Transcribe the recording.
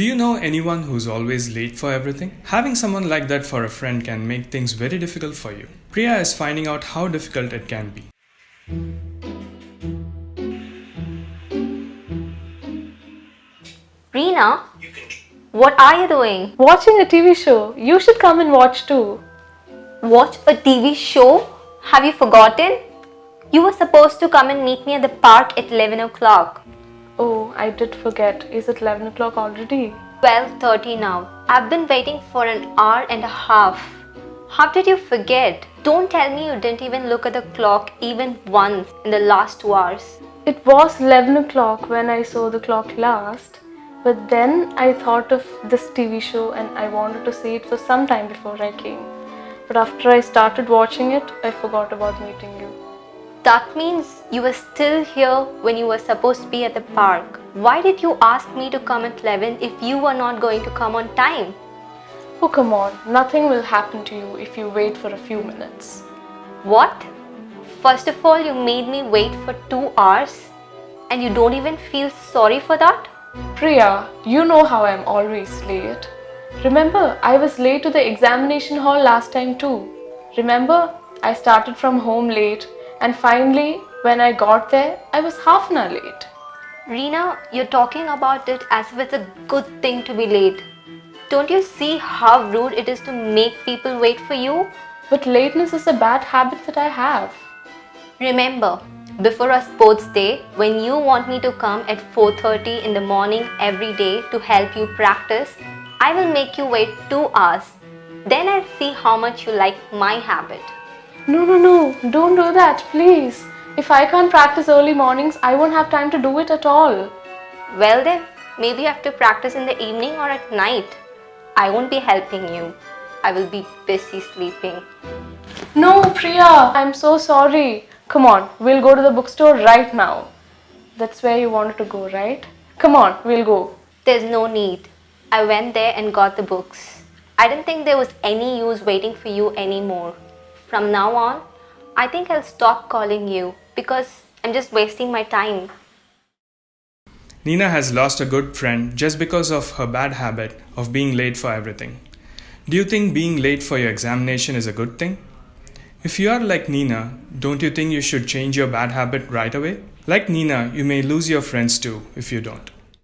Do you know anyone who's always late for everything? Having someone like that for a friend can make things very difficult for you. Priya is finding out how difficult it can be. Reena, what are you doing? Watching a TV show. You should come and watch too. Watch a TV show? Have you forgotten? You were supposed to come and meet me at the park at 11 o'clock. Oh, I did forget. Is it 11 o'clock already? 12:30 now. I've been waiting for an hour and a half. How did you forget? Don't tell me you didn't even look at the clock even once in the last 2 hours. It was 11 o'clock when I saw the clock last. But then I thought of this TV show and I wanted to see it for some time before I came. But after I started watching it, I forgot about meeting you. That means you were still here when you were supposed to be at the park. Why did you ask me to come at 11 if you were not going to come on time? Oh, come on. Nothing will happen to you if you wait for a few minutes. What? First of all, you made me wait for 2 hours and you don't even feel sorry for that? Priya, you know how I'm always late. Remember, I was late to the examination hall last time too. Remember, I started from home late and finally, when I got there, I was half an hour late. Reena, you're talking about it as if it's a good thing to be late. Don't you see how rude it is to make people wait for you? But lateness is a bad habit that I have. Remember, before a sports day, when you want me to come at 4:30 in the morning every day to help you practice, I will make you wait 2 hours. Then I'll see how much you like my habit. No, don't do that, please. If I can't practice early mornings, I won't have time to do it at all. Well then, maybe you have to practice in the evening or at night. I won't be helping you. I will be busy sleeping. No, Priya, I'm so sorry. Come on, we'll go to the bookstore right now. That's where you wanted to go, right? Come on, we'll go. There's no need. I went there and got the books. I didn't think there was any use waiting for you anymore. From now on, I think I'll stop calling you because I'm just wasting my time. Nina has lost a good friend just because of her bad habit of being late for everything. Do you think being late for your examination is a good thing? If you are like Nina, don't you think you should change your bad habit right away? Like Nina, you may lose your friends too if you don't.